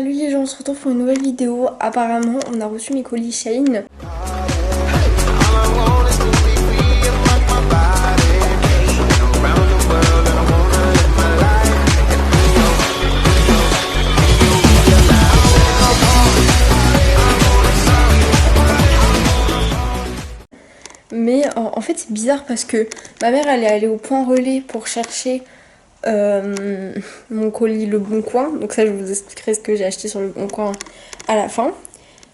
Salut les gens, on se retrouve pour une nouvelle vidéo. Apparemment, on a reçu mes colis Shein. Mais en fait, c'est bizarre parce que ma mère, elle est allée au point relais pour chercher mon colis Le Bon Coin. Donc ça, je vous expliquerai ce que j'ai acheté sur Le Bon Coin à la fin.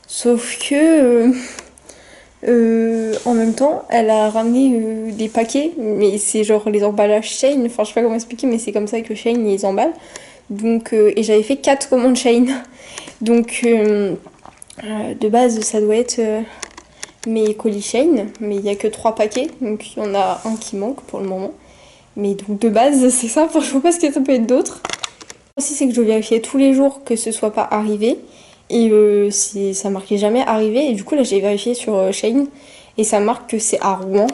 Sauf que en même temps, elle a ramené des paquets, mais c'est genre les emballages Shein. Enfin, je sais pas comment expliquer, mais c'est comme ça que Shein les emballe. Donc, et j'avais fait 4 commandes Shein. Donc, de base, ça doit être mes colis Shein, mais il n'y a que 3 paquets. Donc, il y en a un qui manque pour le moment. Mais donc, de base, c'est ça. Enfin, je vois pas ce que ça peut être d'autre. Aussi, c'est que je vérifiais tous les jours que ce soit pas arrivé. Et ça marquait jamais arrivé. Et du coup, là, j'ai vérifié sur Shein. Et ça marque que c'est à Rouen,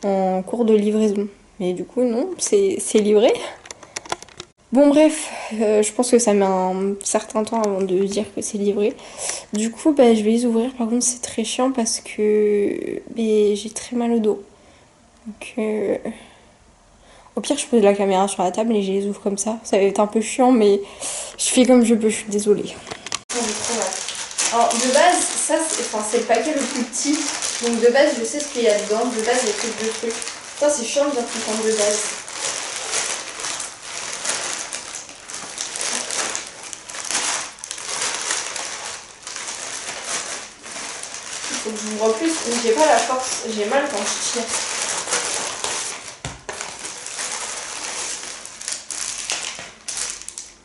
en cours de livraison. Mais du coup, non, c'est livré. Bon, bref, je pense que ça met un certain temps avant de dire que c'est livré. Du coup, bah, je vais les ouvrir. Par contre, c'est très chiant parce que j'ai très mal au dos. Donc, au pire, je pose la caméra sur la table et je les ouvre comme ça. Ça va être un peu chiant, mais je fais comme je peux, je suis désolée. Alors de base, ça c'est le paquet le plus petit. Donc de base, je sais ce qu'il y a dedans. De base, il y a que 2 trucs. Ça, c'est chiant de dire tout le temps de base. Il faut que j'ouvre plus. J'ai pas la force. J'ai mal quand je tire.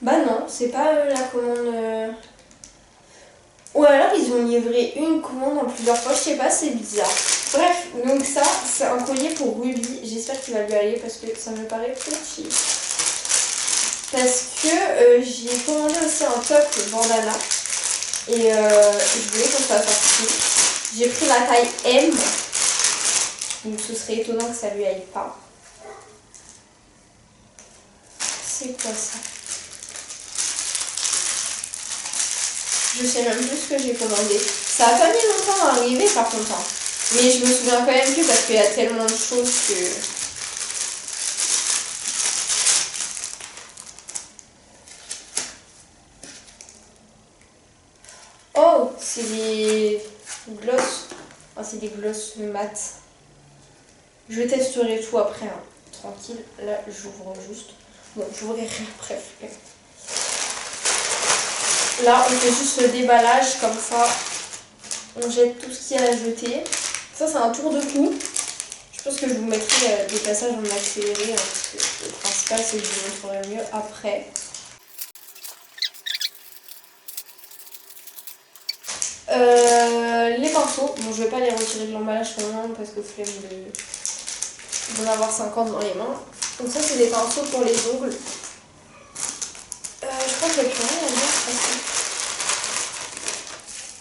Bah non, c'est pas la commande... Ou alors ils ont livré une commande en plusieurs fois, je sais pas, c'est bizarre. Bref, donc ça, c'est un collier pour Ruby. J'espère qu'il va lui aller parce que ça me paraît petit. Parce que j'ai commandé aussi un top bandana. Et je voulais qu'on soit sorti. J'ai pris la taille M. Donc ce serait étonnant que ça lui aille pas. C'est quoi ça? Je sais même plus ce que j'ai commandé. Ça a pas mis longtemps à arriver par contre. Hein. Mais je me souviens quand même plus parce qu'il y a tellement de choses que... Oh, c'est des glosses. Oh, c'est des glosses mat. Je testerai tout après. Hein. Tranquille. Là, j'ouvre juste. Bon, j'ouvrirai après. Là, on fait juste le déballage, comme ça, on jette tout ce qu'il y a à jeter. Ça, c'est un tour de cou. Je pense que je vous mettrai des passages en accéléré, hein, parce que le principal, c'est que je vous montrerai mieux après. Les pinceaux, bon, je vais pas les retirer de l'emballage pour le moment, parce que flemme d'en avoir 50 dans les mains. Donc ça, c'est des pinceaux pour les ongles. Je crois qu'il n'y a plus rien à dire.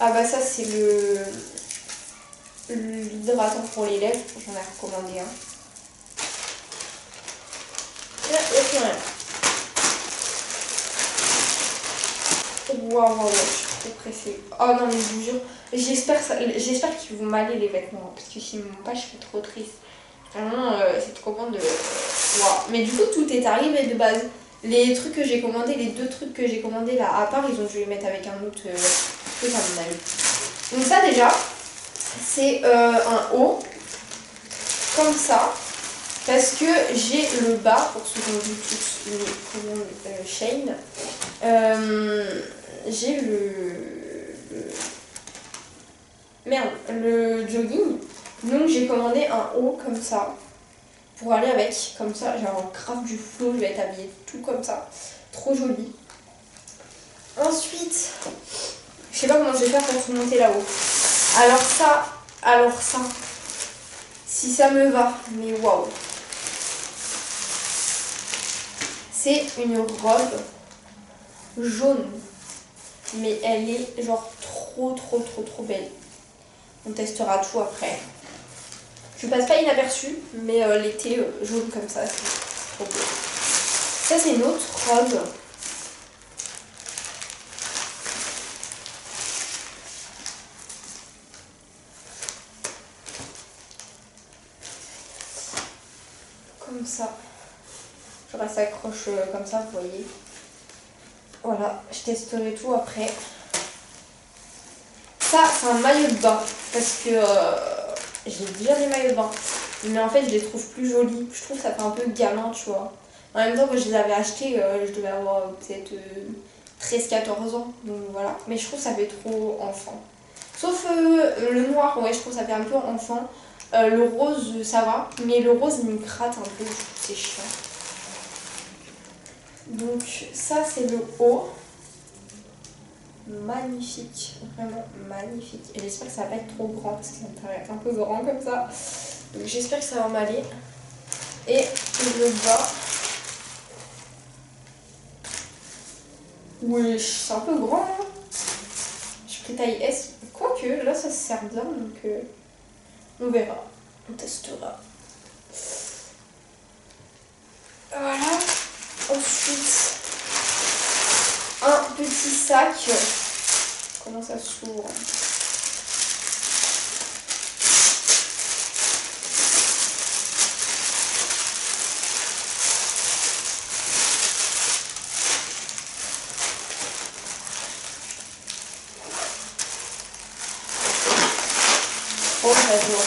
Ah bah ça c'est l'hydratant pour les lèvres, j'en ai recommandé un. Là, il n'y a plus rien. Waouh, je suis trop pressée. Oh non mais je vous jure, j'espère qu'ils vont m'aller les vêtements, parce que s'ils ne m'ont pas, je suis trop triste. Vraiment, cette commande de... Waouh. Mais du coup, tout est arrivé de base. Les trucs que j'ai commandés, les 2 trucs que j'ai commandés là, à part, ils ont dû les mettre avec un autre truc à mon avis. Donc ça déjà, c'est un haut, comme ça, parce que j'ai le bas, pour ceux qui ont vu toutes les commandes Shein, j'ai le jogging, donc j'ai commandé un haut comme ça, pour aller avec, comme ça, j'ai un grave du flow, je vais être habillée tout comme ça, trop joli. Ensuite, je sais pas comment je vais faire pour monter là-haut. Alors ça, si ça me va, mais waouh. C'est une robe jaune, mais elle est genre trop belle. On testera tout après. Je passe pas inaperçue, mais l'été jaune comme ça, c'est trop beau. Ça c'est une autre robe. comme ça. Genre elle s'accroche comme ça, vous voyez. Voilà, je testerai tout après. Ça, c'est un maillot de bain. Parce que j'ai déjà des maillots de bain. Mais en fait, je les trouve plus jolis. Je trouve que ça fait un peu gamin, tu vois. En même temps, quand je les avais achetés, je devais avoir peut-être 13-14 ans. Donc voilà. Mais je trouve que ça fait trop enfant. Sauf le noir, ouais, je trouve que ça fait un peu enfant. Le rose, ça va. Mais le rose, il me gratte un peu. Je trouve que c'est chiant. Donc ça, c'est le haut. Magnifique, vraiment magnifique. Et j'espère que ça va pas être trop grand parce que ça me paraît un peu grand comme ça. Donc j'espère que ça va m'aller. Et le bas. Oui, c'est un peu grand. Hein. Je pris taille S. Quoique, là ça se sert bien donc on verra. On testera. Voilà. Ensuite, un petit sac. Comment ça s'ouvre? Oh, j'adore.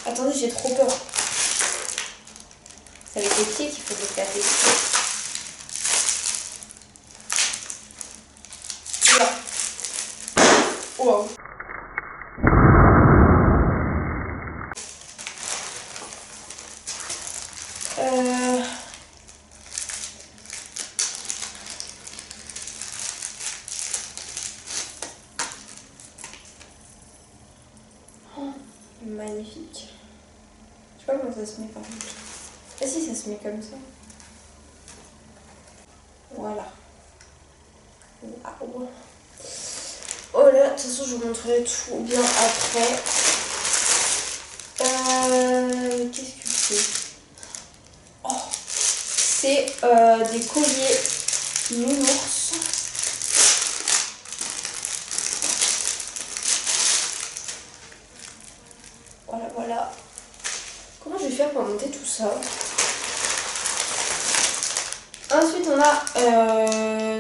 Attendez, j'ai trop peur. C'est avec les pieds qu'il faut déclater. Là. Wow. Oh, magnifique. Je sais pas comment ça se met par contre. Ah si, ça se met comme ça. Voilà. Waouh. Oh là, de toute façon, je vous montrerai tout bien après. Qu'est-ce que c'est? Oh, c'est des colliers nounours. Voilà, voilà. Comment je vais faire pour monter tout ça? Ensuite, on a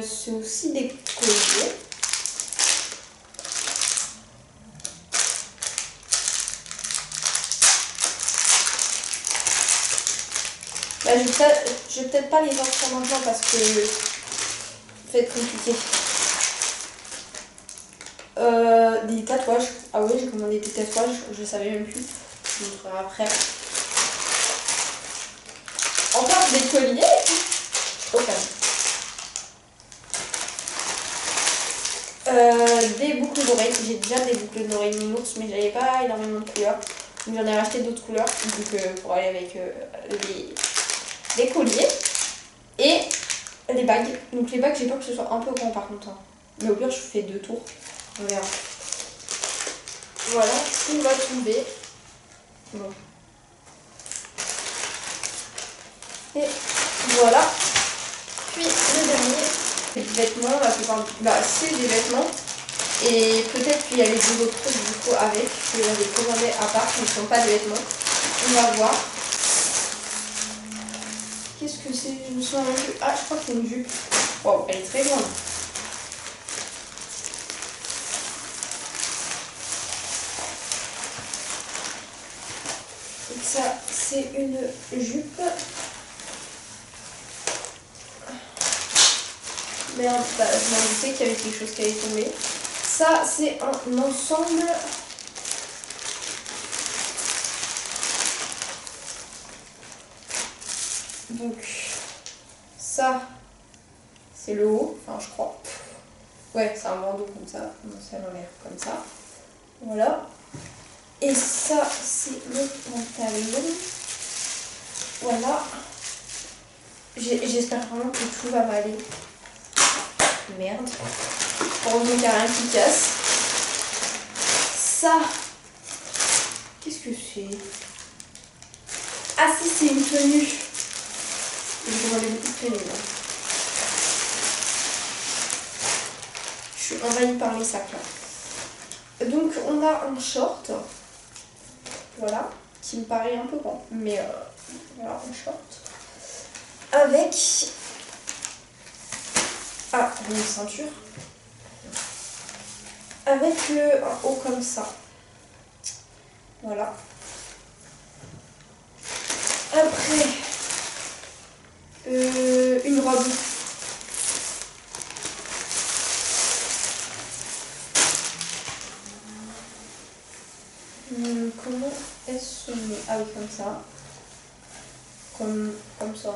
c'est aussi des colliers. Là, je vais peut-être pas les sortir maintenant parce que ça va être compliqué. Des tatouages. Ah oui, j'ai commandé des tatouages, je savais même plus. Je vous montrerai après. Encore des colliers. Ok. Des boucles d'oreilles. J'ai déjà des boucles d'oreilles nounours, mais j'avais pas énormément de couleurs. Donc j'en ai racheté d'autres couleurs donc, pour aller avec les colliers et les bagues. Donc les bagues, j'ai peur que ce soit un peu grand par contre. Hein. Mais au pire, je fais 2 tours. On verra. Voilà, tout va tomber. Bon. Et voilà. Puis le dernier, les vêtements, la plupart du... Bah c'est des vêtements. Et peut-être qu'il y a les 2 autres trucs du coup avec. Je les avais commandés à part, qui ne sont pas des vêtements. On va voir. Qu'est-ce que c'est? Je me souviens même plus. Ah, je crois que c'est une jupe. Waouh, elle est très grande. Donc ça, c'est une jupe. Merde, bah, je m'en doutais qu'il y avait quelque chose qui allait tomber. Ça, c'est un ensemble. Donc, ça, c'est le haut, enfin, je crois. Ouais, c'est un bandeau comme ça. Ça a l'air comme ça. Voilà. Et ça, c'est le pantalon. Voilà. J'espère vraiment que tout va m'aller. Merde. Heureusement qu'il n'y a rien qui casse. Ça, qu'est-ce que c'est? Ah si, c'est une tenue. Je vais demander beaucoup de tenues là. Je suis envahie par les sacs là. Donc on a un short. Voilà. qui me paraît un peu grand, mais voilà, en short. Avec une ceinture. Avec un haut comme ça. Voilà. Après, une robe. Comment est-ce met? Ah oui, comme ça. Comme ça.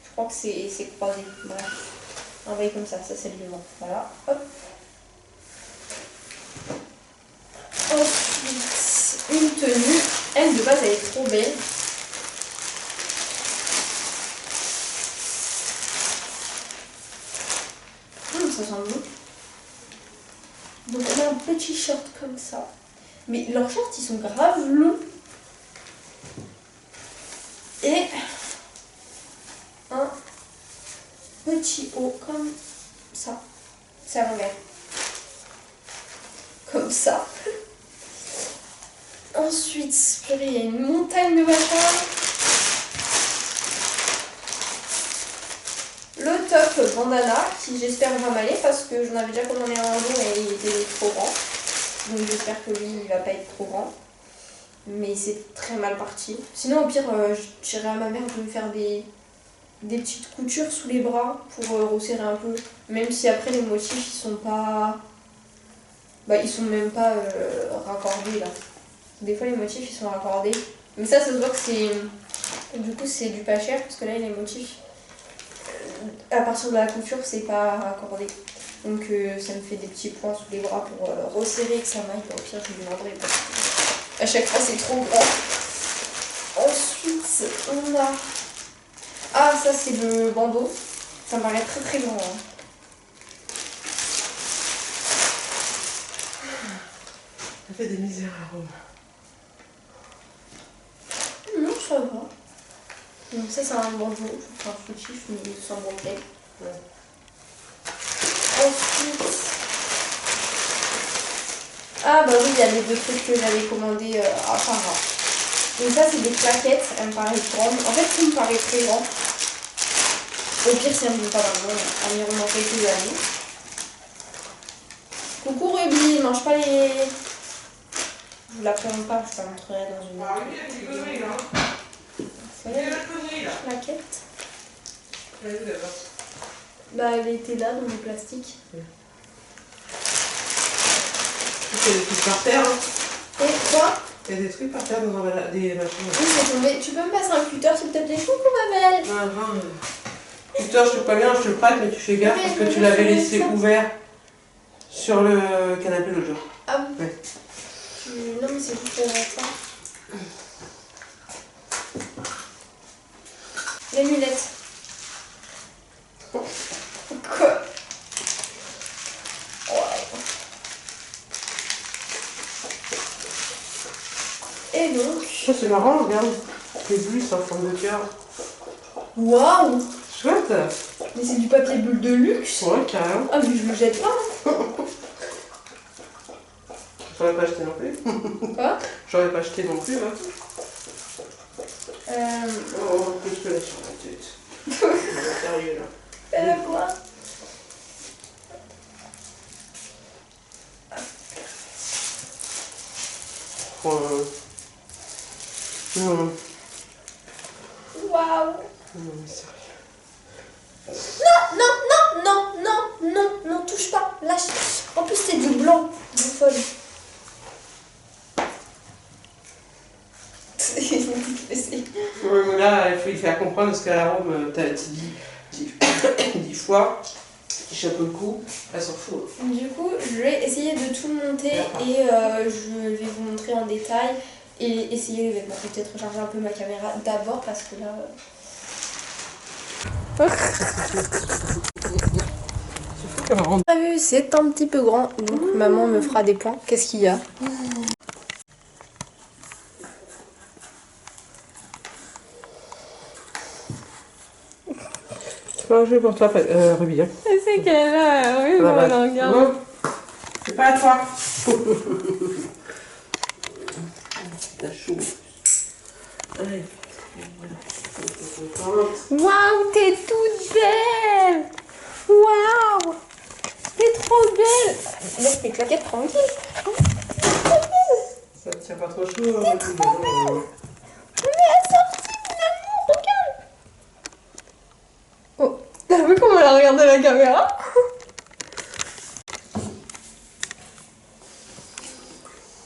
Je crois que c'est croisé. Bref. Envoyé comme ça c'est le devant. Voilà. Hop. Ensuite, une tenue. Elle, de base, elle est trop belle. Ça sent bon. Donc, on a un petit short comme ça. Mais leurs shorts, ils sont grave longs. Et un petit haut comme ça. C'est à l'envers. Comme ça. Ensuite, il y a une montagne de machin. Le top bandana qui j'espère va m'aller parce que j'en avais déjà commandé un jour et il était trop grand. Donc j'espère que lui il va pas être trop grand. Mais c'est très mal parti. Sinon au pire je dirais à ma mère de me faire des petites coutures sous les bras pour resserrer un peu. Même si après les motifs ils sont pas... ils sont même pas raccordés là. Des fois les motifs ils sont raccordés. Mais ça se voit que c'est... Du coup c'est du pas cher parce que là les motifs... à partir de la couture c'est pas raccordé. Donc ça me fait des petits points sous les bras pour resserrer que ça m'aille. Au pire je lui demanderai parce que à chaque fois c'est trop grand. Ensuite on a... Ah ça c'est le bandeau. Ça me paraît très très grand. Hein. Ça fait des misères à Rome. Non ça va. Donc ça c'est un bandeau, enfin fautif mais sans brevet. Ouais. Ensuite... Ah bah oui, il y a les deux trucs que j'avais commandés à Farah. Donc ça c'est des plaquettes, elles me paraissent grandes. En fait tout me paraît très grand. Au pire si elles ne me pas maintenant, elles m'iront dans quelques années. Coucou Ruby, mange pas les... Je vous la présente pas, je te la montrerai dans une autre vidéo. Plaquette. Bah elle était là dans le plastique. Il y a des trucs par terre. Et quoi? Il y a des trucs par terre dans des machines. Oui, c'est tombé. Tu peux me passer un cutter s'il te plaît? Coucou ma belle. Cutter, je te préviens, je te le prête, mais tu fais gaffe parce que tu l'avais laissé ouvert sur le canapé l'autre jour. Ah oui? Ouais. Non mais c'est juste pour ça. Les lunettes. Quoi? Et donc... Ça c'est marrant, regarde. Les bulles en forme de cœur. Waouh! Chouette! Mais c'est du papier bulle de luxe! Ouais, carrément. Ah mais je le jette pas! J'aurais pas acheté non plus. Quoi? J'aurais pas acheté non plus, hein. Oh, plus que là sur la tête. Sérieux là. Quoi? Non. Waouh! Non, mais sérieux. Non, touche pas, lâche. En plus, c'est du blanc, du folle. Ouais, mais là, il faut lui faire comprendre parce qu'à la Rome, t'as dit 10 fois, il chope le coup, elle s'en fout. Du coup, je vais essayer de tout monter et je vais vous montrer en détail et essayer, peut-être recharger un peu ma caméra d'abord parce que là... Ah oui, c'est un petit peu grand, donc maman me fera des points. Qu'est-ce qu'il y a? Je vais pour toi, Ruby. C'est qu'elle a, oui, bon, regarde. C'est pas à toi. T'as chaud. Allez, voilà. Waouh, t'es toute belle! Waouh! T'es trop belle! Laisse tes claquettes tranquilles. Ça te tient pas trop chaud, hein, tout le monde. On est assortis, mon amour, regarde! Oh, t'as vu comment elle a regardé la caméra?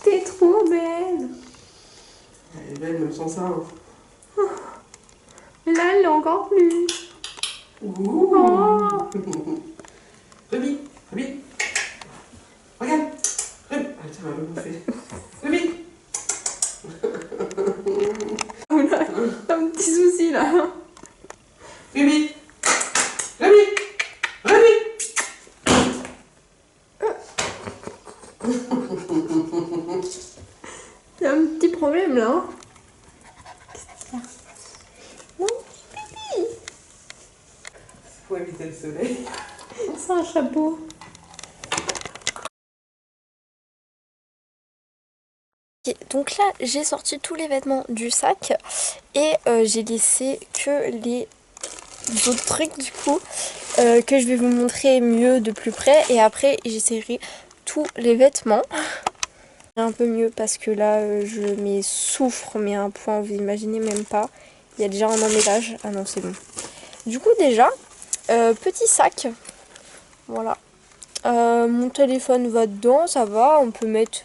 T'es trop belle! Elle est belle même sans ça. Hein. Mais là, elle l'est encore plus. Ouh. Oh. Ruby, Ruby. Regarde. Ruby. Ah, tiens, elle va me bouffer. Ruby. Oh là, t'as un petit souci là. Ruby. Ruby. Ruby. Y'a un petit problème là. Hein. Faut éviter le soleil. C'est un chapeau. Okay, donc là, j'ai sorti tous les vêtements du sac et j'ai laissé que les autres trucs du coup que je vais vous montrer mieux de plus près et après j'essaierai tous les vêtements. Un peu mieux parce que là je m'essouffre mais à un point vous imaginez même pas. Il y a déjà un emmêlage. Ah non c'est bon. Du coup déjà, petit sac. Voilà. Mon téléphone va dedans, ça va. On peut mettre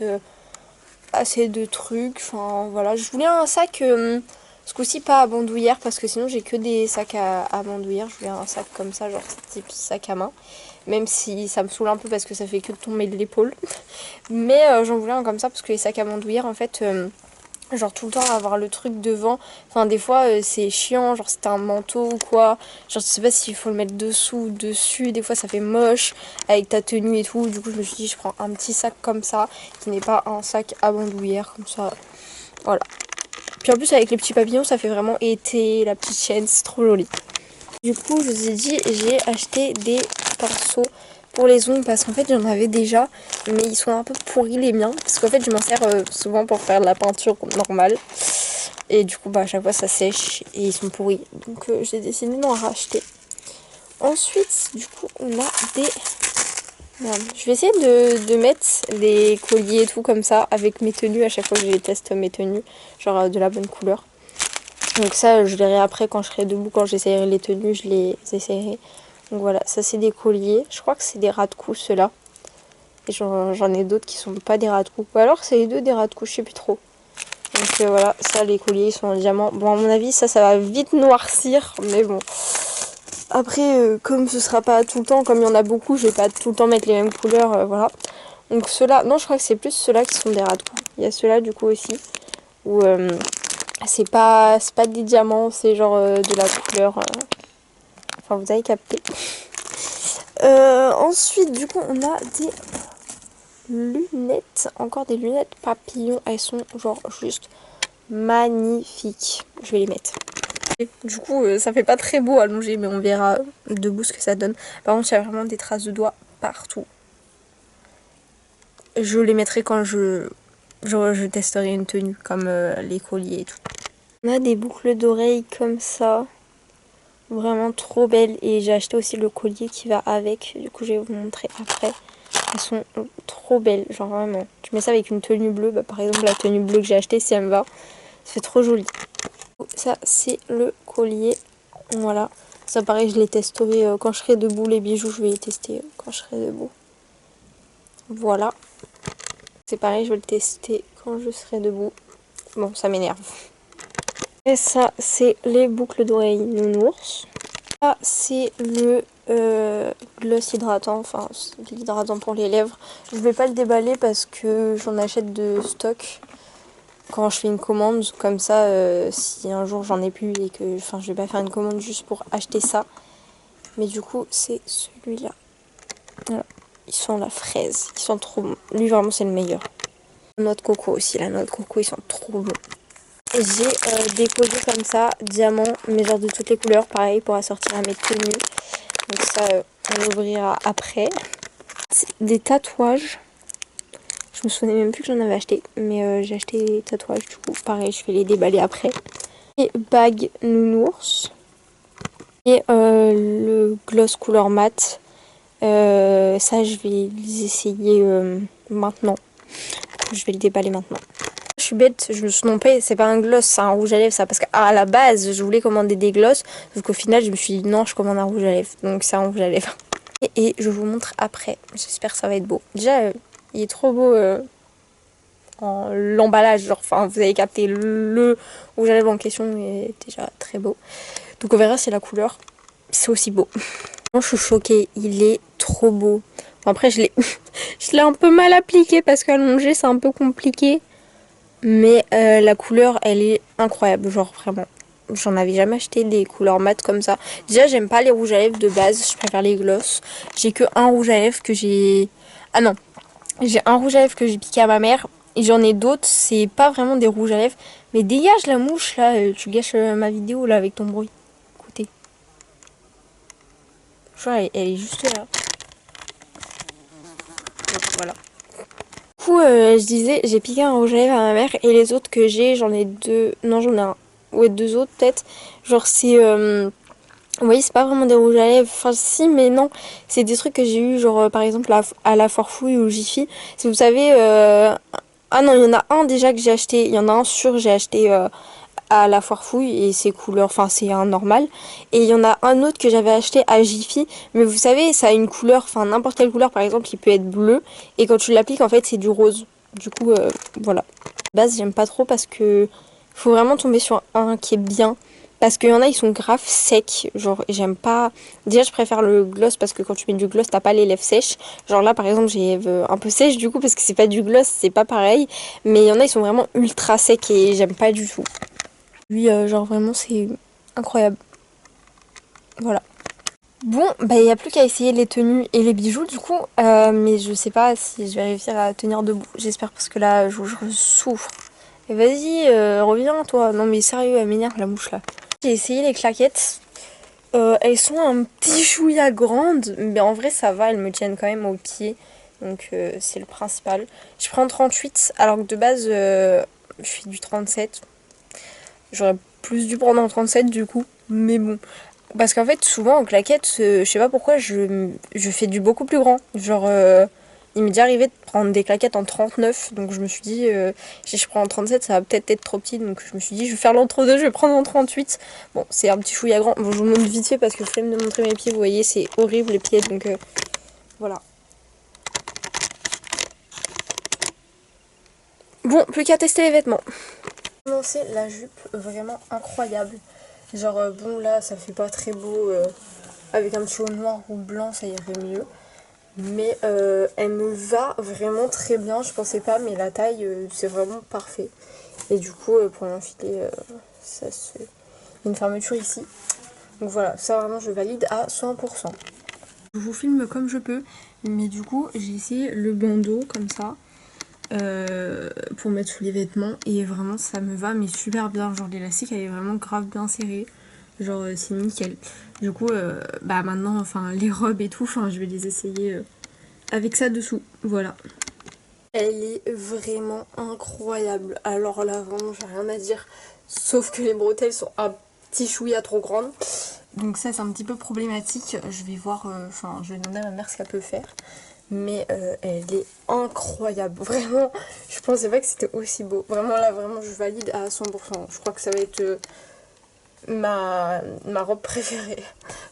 assez de trucs. Enfin voilà. Je voulais un sac ce coup-ci pas à bandoulière parce que sinon j'ai que des sacs à bandoulière. Je voulais un sac comme ça, genre type sac à main. Même si ça me saoule un peu parce que ça fait que tomber de l'épaule. Mais j'en voulais un comme ça parce que les sacs à bandoulière en fait... genre tout le temps avoir le truc devant, enfin des fois c'est chiant, genre si t'as un manteau ou quoi, genre tu sais pas s'il faut le mettre dessous ou dessus, des fois ça fait moche avec ta tenue et tout, du coup je me suis dit je prends un petit sac comme ça, qui n'est pas un sac à bandoulière, comme ça, voilà. Puis en plus avec les petits papillons ça fait vraiment été, la petite chaîne, c'est trop joli. Du coup je vous ai dit j'ai acheté des pinceaux pour les ongles parce qu'en fait j'en avais déjà mais ils sont un peu pourris les miens parce qu'en fait je m'en sers souvent pour faire de la peinture normale et du coup bah à chaque fois ça sèche et ils sont pourris donc j'ai décidé d'en racheter. Ensuite du coup on a des... Merde. Je vais essayer de mettre des colliers et tout comme ça avec mes tenues à chaque fois que je les teste mes tenues, genre de la bonne couleur. Donc ça je verrai après quand je serai debout, quand j'essayerai les tenues je les essayerai. Donc voilà, ça c'est des colliers. Je crois que c'est des ras de cou ceux-là. Et j'en ai d'autres qui sont pas des ras de cou. Ou alors c'est les deux des ras de cou, je sais plus trop. Donc voilà, ça les colliers ils sont en diamant. Bon à mon avis ça va vite noircir. Mais bon. Après comme ce sera pas tout le temps, comme il y en a beaucoup, je vais pas tout le temps mettre les mêmes couleurs. Voilà. Donc ceux-là, non je crois que c'est plus ceux-là qui sont des ras de cou. Il y a ceux-là du coup aussi. Où c'est pas des diamants, c'est genre de la couleur... Enfin, vous avez capté. Ensuite, du coup, on a des lunettes. Encore des lunettes papillons. Elles sont genre juste magnifiques. Je vais les mettre. Du coup, ça fait pas très beau allongé, mais on verra debout ce que ça donne. Par contre, il y a vraiment des traces de doigts partout. Je les mettrai quand je testerai une tenue, comme les colliers et tout. On a des boucles d'oreilles comme ça. Vraiment trop belle et j'ai acheté aussi le collier qui va avec, du coup je vais vous montrer après. Elles sont trop belles, genre vraiment. Je mets ça avec une tenue bleue, bah, par exemple la tenue bleue que j'ai achetée si elle me va, ça fait trop joli. Ça c'est le collier, voilà. Ça pareil je les testerai quand je serai debout, les bijoux je vais les tester quand je serai debout. Voilà. C'est pareil je vais le tester quand je serai debout. Bon ça m'énerve. Et ça c'est les boucles d'oreilles nounours. Ça c'est le gloss hydratant, enfin l'hydratant pour les lèvres. Je vais pas le déballer parce que j'en achète de stock quand je fais une commande. Comme ça, si un jour j'en ai plus et que je vais pas faire une commande juste pour acheter ça. Mais du coup c'est celui-là. Voilà. Ils sont la fraise, ils sont trop bons. Lui vraiment c'est le meilleur. La noix de coco aussi, la noix de coco ils sont trop bons. J'ai des colliers comme ça, diamants, mais genre de toutes les couleurs, pareil pour assortir à mes tenues. Donc ça, on ouvrira après. Des tatouages. Je me souvenais même plus que j'en avais acheté. Mais j'ai acheté les tatouages du coup. Pareil, je vais les déballer après. Et bague nounours. Et le gloss couleur mat. Ça, je vais les essayer maintenant. Je vais le déballer maintenant. Je suis bête, je me suis trompée, c'est pas un gloss, c'est un rouge à lèvres ça. Parce qu'à la base, je voulais commander des gloss. Sauf qu'au final, je me suis dit non, je commande un rouge à lèvres. Donc c'est un rouge à lèvres. Et je vous montre après. J'espère que ça va être beau. Déjà, il est trop beau en l'emballage. Genre, enfin, vous avez capté le rouge à lèvres en question. Il est déjà très beau. Donc on verra si la couleur, c'est aussi beau. Je suis choquée, il est trop beau. Après, je l'ai un peu mal appliqué parce qu'allonger, c'est un peu compliqué. Mais la couleur, elle est incroyable, genre vraiment. J'en avais jamais acheté des couleurs mat comme ça. Déjà, j'aime pas les rouges à lèvres de base, je préfère les gloss. J'ai que un rouge à lèvres que j'ai... Ah non, j'ai un rouge à lèvres que j'ai piqué à ma mère. Et j'en ai d'autres, c'est pas vraiment des rouges à lèvres. Mais dégage la mouche là, tu gâches ma vidéo là avec ton bruit. Écoutez. Je crois elle est juste là. Donc, voilà. Du coup, je disais, j'ai piqué un rouge à lèvres à ma mère et les autres que j'ai, j'en ai deux. Non, j'en ai un. Ouais, deux autres peut-être. Genre, c'est. Vous voyez, c'est pas vraiment des rouges à lèvres. Enfin, si, mais non. C'est des trucs que j'ai eu, genre, par exemple, à la Forfouille ou Jiffy. Si vous savez. Ah non, il y en a un déjà que j'ai acheté. Il y en a un sûr, j'ai acheté à la Foire Fouille et c'est couleur, enfin c'est un normal. Et il y en a un autre que j'avais acheté à Jiffy, mais vous savez, ça a une couleur, enfin n'importe quelle couleur, par exemple, il peut être bleu, et quand tu l'appliques, en fait, c'est du rose. Du coup, voilà. De base, j'aime pas trop parce que faut vraiment tomber sur un qui est bien. Parce qu'il y en a, ils sont grave secs. Genre, j'aime pas. Déjà, je préfère le gloss parce que quand tu mets du gloss, t'as pas les lèvres sèches. Genre là, par exemple, j'ai un peu sèche du coup parce que c'est pas du gloss, c'est pas pareil. Mais il y en a, ils sont vraiment ultra secs et j'aime pas du tout. Lui, genre vraiment, c'est incroyable. Voilà. Bon, bah il n'y a plus qu'à essayer les tenues et les bijoux du coup. Mais je sais pas si je vais réussir à tenir debout. J'espère parce que là, je souffre. Et vas-y, reviens toi. Non mais sérieux, elle m'énerve la mouche là. J'ai essayé les claquettes. Elles sont un petit chouïa grandes, mais en vrai ça va, elles me tiennent quand même au pied. Donc c'est le principal. Je prends 38 alors que de base je fais du 37. J'aurais plus dû prendre en 37 du coup. Mais bon. Parce qu'en fait souvent en claquettes, je sais pas pourquoi je fais du beaucoup plus grand. Genre il m'est déjà arrivé de prendre des claquettes en 39. Donc je me suis dit si je prends en 37 ça va peut-être être trop petit. Donc je me suis dit je vais faire l'entre-deux, je vais prendre en 38. Bon c'est un petit chouïa grand. Bon je vous montre vite fait parce que je flemme de montrer mes pieds. Vous voyez c'est horrible les pieds. Donc voilà. Bon plus qu'à tester les vêtements. Commencer la jupe vraiment incroyable. Genre bon là ça fait pas très beau avec un petit haut noir ou blanc ça irait mieux. Mais elle me va vraiment très bien, je pensais pas mais la taille c'est vraiment parfait. Et du coup pour l'enfiler ça se... il y a une fermeture ici. Donc voilà, ça vraiment je valide à 100%. Je vous filme comme je peux mais du coup j'ai essayé le bandeau comme ça. Pour mettre sous les vêtements et vraiment ça me va mais super bien, genre l'élastique elle est vraiment grave bien serrée, genre c'est nickel. Du coup bah maintenant enfin les robes et tout, enfin je vais les essayer avec ça dessous, voilà. Elle est vraiment incroyable, alors là vraiment j'ai rien à dire, sauf que les bretelles sont un petit chouïa trop grandes. Donc ça c'est un petit peu problématique, je vais voir, enfin je vais demander à ma mère ce qu'elle peut faire. Mais elle est incroyable, vraiment, je pensais pas que c'était aussi beau. Vraiment là, vraiment je valide à 100%, je crois que ça va être ma robe préférée.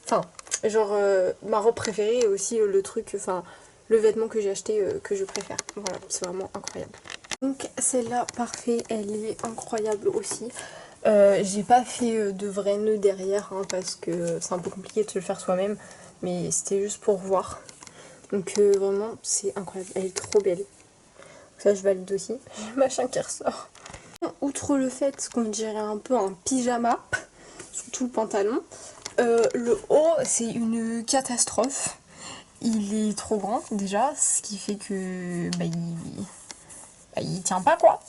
Enfin, genre ma robe préférée et aussi le truc, enfin le vêtement que j'ai acheté que je préfère. Voilà, c'est vraiment incroyable. Donc celle-là, parfait, elle est incroyable aussi. J'ai pas fait de vrais nœuds derrière hein, parce que c'est un peu compliqué de se le faire soi-même. Mais c'était juste pour voir. Donc vraiment c'est incroyable, elle est trop belle. Ça je valide aussi. J'ai le machin qui ressort. Outre le fait qu'on dirait un peu un pyjama, surtout le pantalon, le haut c'est une catastrophe. Il est trop grand déjà, ce qui fait que bah, il tient pas quoi.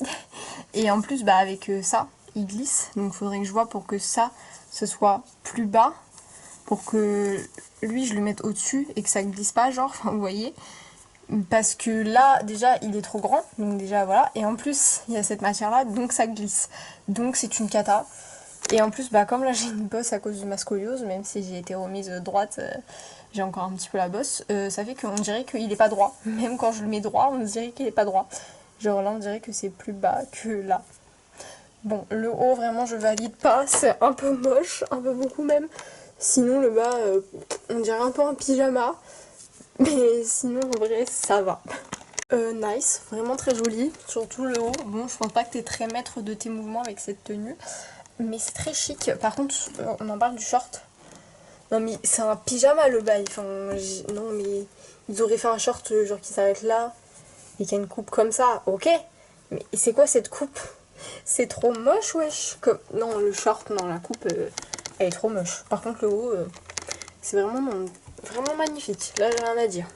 Et en plus bah, avec ça, il glisse. Donc il faudrait que je vois pour que ça, ce soit plus bas. Pour que lui je le mette au-dessus et que ça glisse pas genre, enfin vous voyez. Parce que là, déjà, il est trop grand, donc déjà, voilà. Et en plus, il y a cette matière-là, donc ça glisse. Donc c'est une cata. Et en plus, bah, comme là, j'ai une bosse à cause de ma scoliose, même si j'ai été remise droite, j'ai encore un petit peu la bosse, ça fait qu'on dirait qu'il est pas droit. Même quand je le mets droit, on dirait qu'il est pas droit. Genre là, on dirait que c'est plus bas que là. Bon, le haut, vraiment, je valide pas. C'est un peu moche, un peu beaucoup même. Sinon, le bas, on dirait un peu un pyjama. Mais sinon, en vrai, ça va. Nice, vraiment très joli. Surtout le haut. Bon, je pense pas que t'es très maître de tes mouvements avec cette tenue. Mais c'est très chic. Par contre, on en parle du short. Non, mais c'est un pyjama le bail. Enfin, non, mais ils auraient fait un short genre qui s'arrête là et qui a une coupe comme ça. Ok. Mais c'est quoi cette coupe? C'est trop moche, wesh. Comme... Non, le short, non, la coupe, elle est trop moche. Par contre, le haut, c'est vraiment, vraiment magnifique. Là, j'ai rien à dire.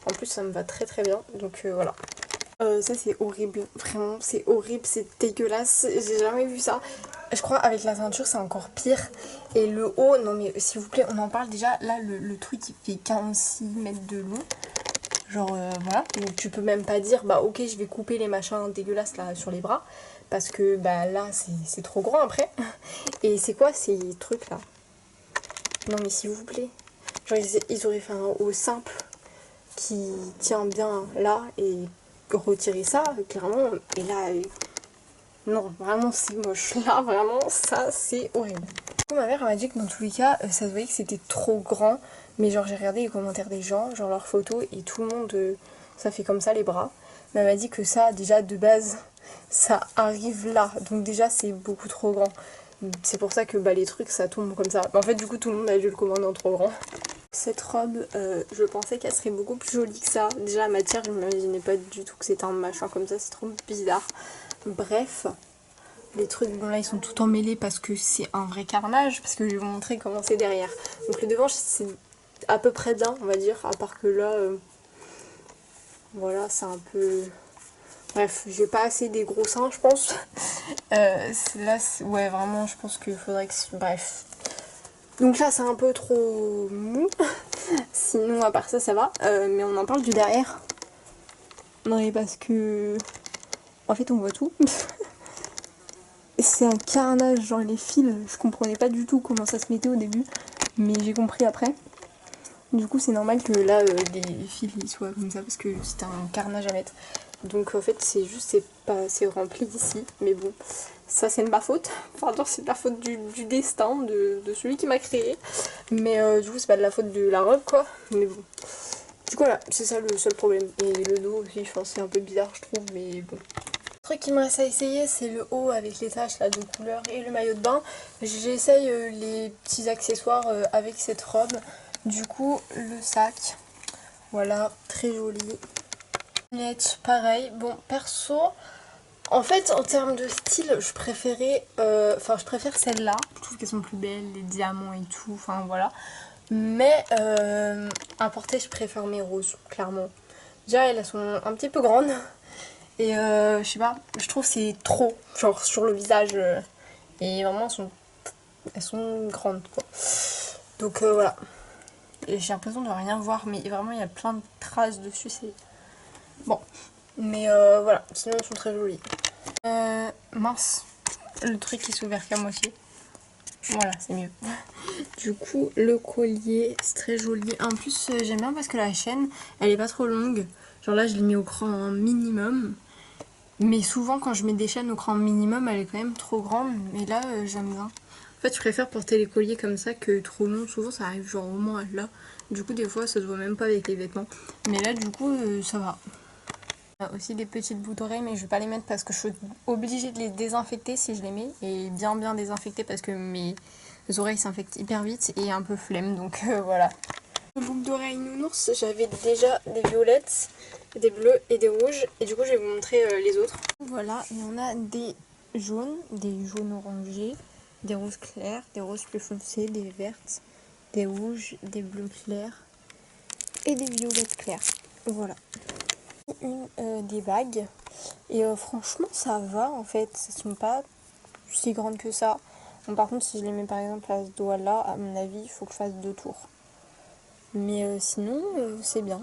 En plus, ça me va très très bien. Donc voilà. Ça, c'est horrible. Vraiment, c'est horrible, c'est dégueulasse. J'ai jamais vu ça. Je crois avec la ceinture, c'est encore pire. Et le haut, non mais s'il vous plaît, on en parle déjà. Là, le truc, il fait 46 mètres de long. Genre, voilà. Donc tu peux même pas dire, bah ok, je vais couper les machins dégueulasses là sur les bras. Parce que bah là, c'est trop grand après. Et c'est quoi ces trucs là? Non mais s'il vous plaît. Genre, ils auraient fait un haut simple qui tient bien là et retirer ça, clairement. Et là, non, vraiment c'est moche. Là, vraiment, ça c'est horrible. Ma mère m'a dit que dans tous les cas, ça se voyait que c'était trop grand. Mais genre, j'ai regardé les commentaires des gens, genre leurs photos, et tout le monde, ça fait comme ça les bras. Mais elle m'a dit que ça, déjà de base, ça arrive là. Donc déjà, c'est beaucoup trop grand. C'est pour ça que bah, les trucs, ça tombe comme ça. En fait, du coup, tout le monde a dû le commander en trop grand. Cette robe, je pensais qu'elle serait beaucoup plus jolie que ça. Déjà, la matière, je m'imaginais pas du tout que c'était un machin comme ça. C'est trop bizarre. Bref. Les trucs, bon là ils sont tout emmêlés parce que c'est un vrai carnage, parce que je vais vous montrer comment c'est derrière. Donc le devant c'est à peu près d'un on va dire, à part que là, voilà c'est un peu... Bref, j'ai pas assez des gros seins je pense. Là, ouais vraiment je pense qu'il faudrait que... Bref. Donc là c'est un peu trop mou, sinon à part ça ça va. Mais on en parle du derrière. Non mais parce que... En fait on voit tout. C'est un carnage, genre les fils, je comprenais pas du tout comment ça se mettait au début, mais j'ai compris après. Du coup c'est normal que là les fils ils soient comme ça parce que c'était un carnage à mettre. Donc en fait c'est juste, c'est pas assez rempli ici, mais bon, ça c'est de ma faute. Pardon, c'est de la faute du destin, de celui qui m'a créé. Mais du coup c'est pas de la faute de la robe quoi, mais bon. Du coup voilà, c'est ça le seul problème. Et le dos aussi, je pense c'est un peu bizarre je trouve, mais bon. Le truc qui me reste à essayer c'est le haut avec les taches là de couleur et le maillot de bain. J'essaye les petits accessoires avec cette robe. Du coup le sac, voilà, très joli. Lunettes, pareil. Bon perso, en fait en termes de style je préférais, je préfère celles-là. Je trouve qu'elles sont plus belles, les diamants et tout, enfin voilà. Mais à porter je préfère mes roses, clairement. Déjà elles sont un petit peu grandes. Et je sais pas, je trouve que c'est trop, genre sur le visage. Et vraiment, elles sont grandes quoi. Donc voilà. Et j'ai l'impression de rien voir, mais vraiment il y a plein de traces dessus. C'est bon. Mais voilà, sinon elles sont très jolies. Mince, le truc qui s'est ouvert qu'à moitié. Voilà, c'est mieux. Du coup, le collier, c'est très joli. En plus, j'aime bien parce que la chaîne, elle est pas trop longue. Genre là, je l'ai mis au cran minimum. Mais souvent quand je mets des chaînes au cran minimum, elle est quand même trop grande. Mais là, j'aime bien. En fait, je préfère porter les colliers comme ça que trop long. Souvent, ça arrive genre au moins là. Du coup, des fois, ça se voit même pas avec les vêtements. Mais là, du coup, ça va. Il y a aussi des petites boucles d'oreilles, mais je vais pas les mettre parce que je suis obligée de les désinfecter si je les mets. Et bien désinfecter parce que mes oreilles s'infectent hyper vite et un peu flemme. Donc voilà. Boucle d'oreilles nounours, j'avais déjà des violettes, des bleus et des rouges. Et du coup, je vais vous montrer les autres. Voilà, il y en a des jaunes orangés, des roses clairs, des roses plus foncées, des vertes, des rouges, des bleus clairs et des violettes claires. Voilà. Des bagues. Et franchement, ça va en fait. Elles sont pas si grandes que ça. Bon, par contre, si je les mets par exemple à ce doigt-là, à mon avis, il faut que je fasse 2 tours. Mais sinon, c'est bien.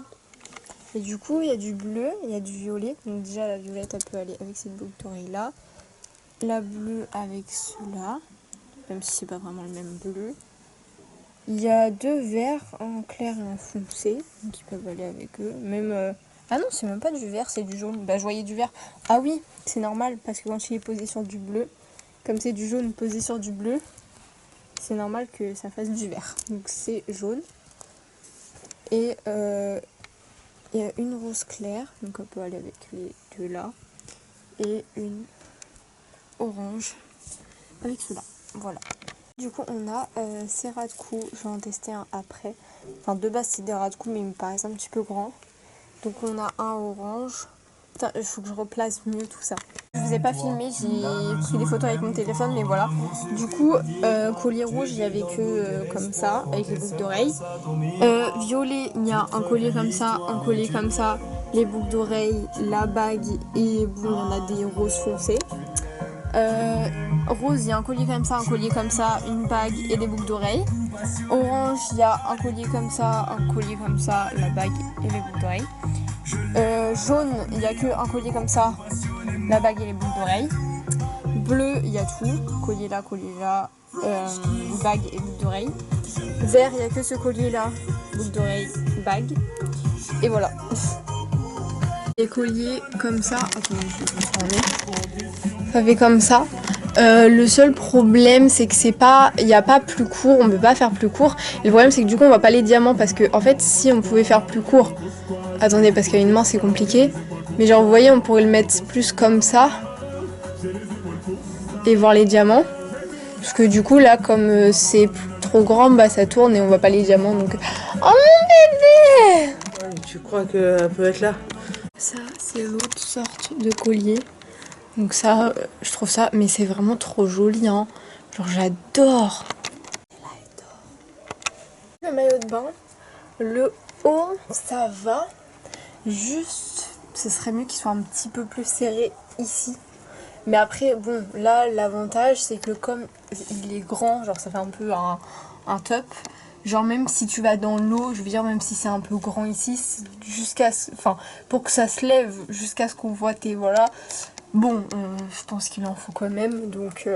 Et du coup, il y a du bleu, il y a du violet. Donc déjà, la violette, elle peut aller avec cette boucle d'oreille là. La bleue avec cela, même si c'est pas vraiment le même bleu. Il y a 2 verts, un clair et un foncé, qui peuvent aller avec eux. Même ah non, c'est même pas du vert, c'est du jaune. Bah, je voyais du vert. Ah oui, c'est normal, parce que quand il est posé sur du bleu, comme c'est du jaune posé sur du bleu, c'est normal que ça fasse du vert. Donc c'est jaune. Et il y a une rose claire, donc on peut aller avec les 2 là. Et une orange avec cela. Voilà. Du coup, on a ces ras de cou. Je vais en tester un après. Enfin, de base, c'est des ras de cou, mais ils me paraissent un petit peu grands. Donc, on a un orange. Putain, il faut que je replace mieux tout ça. Je vous ai pas filmé, j'ai pris des photos avec mon téléphone, mais voilà. Du coup, collier rouge, il y avait que comme ça, avec les boucles d'oreilles. Violet, il y a un collier comme ça, un collier comme ça, les boucles d'oreilles, la bague, et bon, il y en a des roses foncées. Rose, il y a un collier comme ça, une bague et des boucles d'oreilles. Orange, il y a un collier comme ça, la bague et les boucles d'oreilles. Jaune, il n'y a que un collier comme ça, la bague et les boucles d'oreilles. Bleu, il y a tout, collier là, bague et boucles d'oreilles. Vert, il n'y a que ce collier là, boucles d'oreilles, bague. Et voilà. Les colliers comme ça, attendez, je vais vous tourner. Ça fait comme ça. Le seul problème, c'est que il n'y a pas plus court, on peut pas faire plus court. Et le problème, c'est que du coup, on voit pas les diamants parce que, en fait, si on pouvait faire plus court, attendez, parce qu'à une main, c'est compliqué. Mais genre, vous voyez, on pourrait le mettre plus comme ça et voir les diamants. Parce que du coup, là, comme c'est trop grand, bah ça tourne et on voit pas les diamants. Donc, oh mon bébé! Tu crois qu'elle peut être là? Ça, c'est l'autre sorte de collier. Donc ça, je trouve ça, mais c'est vraiment trop joli, hein. Genre, j'adore. Le maillot de bain, le haut, ça va. Juste, ce serait mieux qu'il soit un petit peu plus serré ici. Mais après, bon, là, l'avantage, c'est que comme il est grand, genre ça fait un peu un top. Genre même si tu vas dans l'eau, je veux dire, même si c'est un peu grand ici, enfin, pour que ça se lève jusqu'à ce qu'on voit tes, voilà. Bon, je pense qu'il en faut quand même, donc...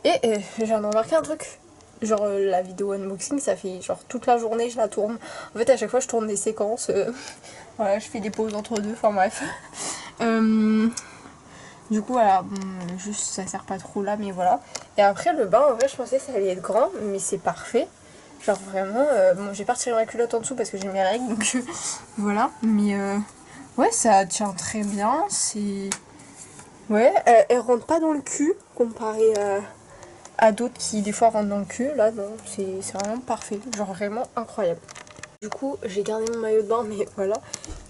Et j'ai remarqué un truc. Genre la vidéo unboxing, ça fait genre toute la journée, je la tourne. En fait, à chaque fois, je tourne des séquences. Voilà, je fais des pauses entre deux, enfin bref. Du coup, voilà, bon, juste ça sert pas trop là, mais voilà. Et après, le bain, en vrai, je pensais que ça allait être grand, mais c'est parfait. Genre vraiment, bon, j'ai pas retiré ma culotte en dessous parce que j'ai mes règles, donc voilà. Mais ouais, ça tient très bien, c'est... Ouais, elle rentre pas dans le cul, comparé à d'autres qui des fois rentrent dans le cul. Là, non, c'est vraiment parfait, genre vraiment incroyable. Du coup, j'ai gardé mon maillot de bain, mais voilà.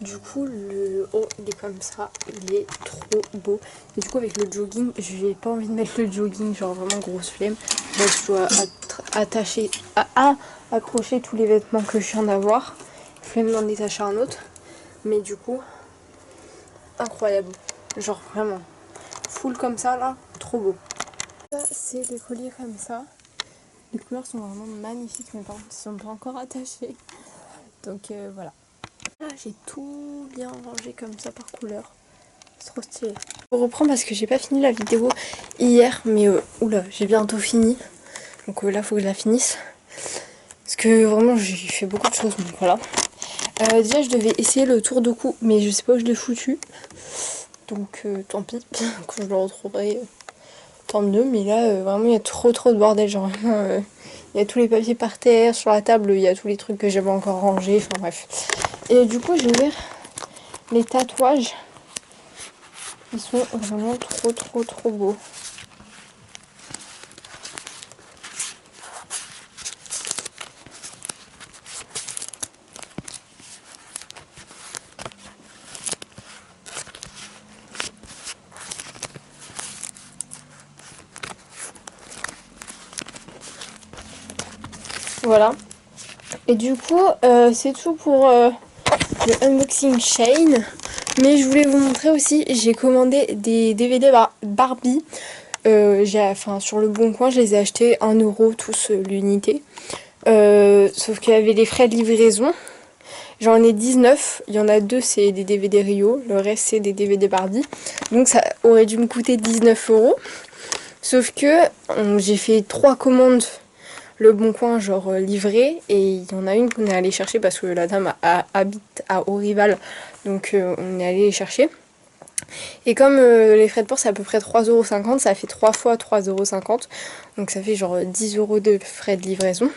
Du coup, le haut, il est comme ça. Il est trop beau. Et du coup, avec le jogging, j'ai pas envie de mettre le jogging, genre vraiment grosse flemme. Là, je dois accrocher tous les vêtements que je viens d'avoir. Flemme d'en détacher un autre. Mais du coup, incroyable. Genre vraiment. Full comme ça, là. Trop beau. Ça, c'est des colliers comme ça. Les couleurs sont vraiment magnifiques, mais par contre, ils sont pas encore attachés. Donc voilà. Là, j'ai tout bien rangé comme ça par couleur. C'est trop stylé. Je reprends parce que j'ai pas fini la vidéo hier, mais oula, j'ai bientôt fini. Donc là, faut que je la finisse. Parce que vraiment, j'ai fait beaucoup de choses, donc voilà. Déjà, je devais essayer le tour de cou, mais je sais pas où je l'ai foutu. Donc tant pis, quand je le retrouverai, tant mieux. Mais là, vraiment, il y a trop de bordel. Genre vraiment, il y a tous les papiers par terre, sur la table, il y a tous les trucs que j'avais encore rangés. Enfin bref. Et du coup, j'ai ouvert les tatouages. Ils sont vraiment trop beaux. Voilà. Et du coup, c'est tout pour le unboxing Shane. Mais je voulais vous montrer aussi, j'ai commandé des DVD Barbie. Sur le Bon Coin, je les ai achetés 1 € tous l'unité. Sauf qu'il y avait des frais de livraison. J'en ai 19, il y en a 2 c'est des DVD Rio, le reste c'est des DVD Barbie. Donc ça aurait dû me coûter 19 €. Sauf que j'ai fait 3 commandes Le Bon Coin genre livré, et il y en a une qu'on est allé chercher parce que la dame habite à Haut-Rival, donc on est allé les chercher. Et comme les frais de port c'est à peu près 3,50 €, ça fait 3 fois 3,50 €, donc ça fait genre 10 € de frais de livraison.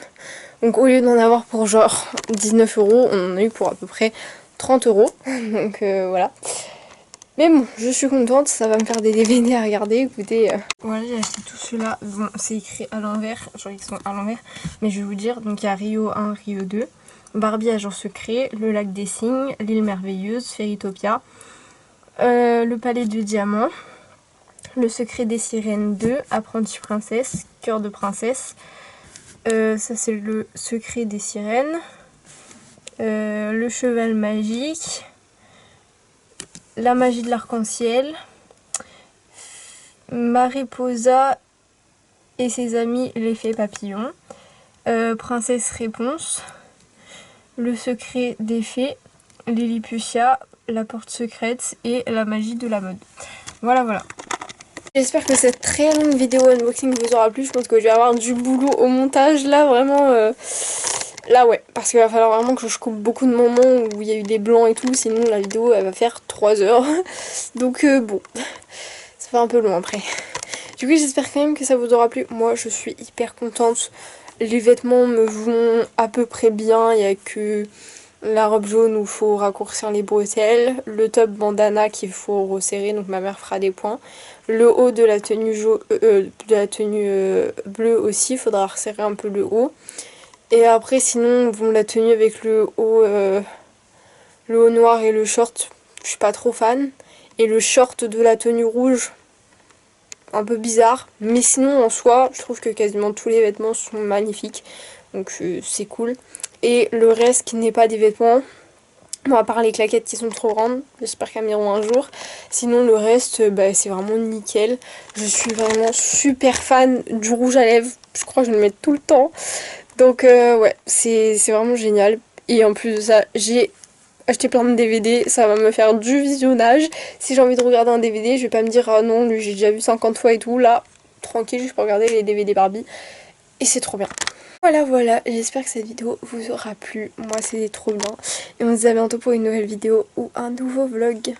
Donc au lieu d'en avoir pour genre 19 €, on en a eu pour à peu près 30 €, donc voilà. Mais bon, je suis contente, ça va me faire des DVD à regarder, écoutez. Voilà, j'ai acheté tout cela. Bon, c'est écrit à l'envers, genre ils sont à l'envers, mais je vais vous dire. Donc il y a Rio 1, Rio 2, Barbie Agent Secret, Le Lac des Cygnes, L'Île Merveilleuse, Fairytopia, Le Palais de Diamants, Le Secret des Sirènes 2, Apprentie Princesse, Cœur de Princesse, ça c'est Le Secret des Sirènes, Le Cheval Magique, La Magie de l'Arc-en-Ciel, Mariposa et ses amis l'effet papillon, Princesse Réponse, Le Secret des Fées, Lilliputian, La Porte Secrète et La Magie de la Mode. Voilà, voilà. J'espère que cette très longue vidéo unboxing vous aura plu. Je pense que je vais avoir du boulot au montage là, vraiment. Là ouais, parce qu'il va falloir vraiment que je coupe beaucoup de moments où il y a eu des blancs et tout, sinon la vidéo elle va faire 3 heures. Donc bon, ça fait un peu long après. Du coup j'espère quand même que ça vous aura plu. Moi je suis hyper contente. Les vêtements me vont à peu près bien, il n'y a que la robe jaune où il faut raccourcir les bretelles, le top bandana qu'il faut resserrer, donc ma mère fera des points. Le haut de la tenue, bleue aussi, il faudra resserrer un peu le haut. Et après sinon bon, la tenue avec le haut noir et le short, je suis pas trop fan. Et le short de la tenue rouge, un peu bizarre. Mais sinon en soi, je trouve que quasiment tous les vêtements sont magnifiques. Donc c'est cool. Et le reste qui n'est pas des vêtements, bon à part les claquettes qui sont trop grandes, j'espère qu'elles m'iront un jour. Sinon le reste, bah, c'est vraiment nickel. Je suis vraiment super fan du rouge à lèvres. Je crois que je le mets tout le temps. Donc ouais, c'est vraiment génial. Et en plus de ça, j'ai acheté plein de DVD, ça va me faire du visionnage. Si j'ai envie de regarder un DVD, je vais pas me dire ah non, lui j'ai déjà vu 50 fois et tout. Là, tranquille, je peux regarder les DVD Barbie. Et c'est trop bien. Voilà, j'espère que cette vidéo vous aura plu. Moi, c'était trop bien. Et on se dit à bientôt pour une nouvelle vidéo ou un nouveau vlog.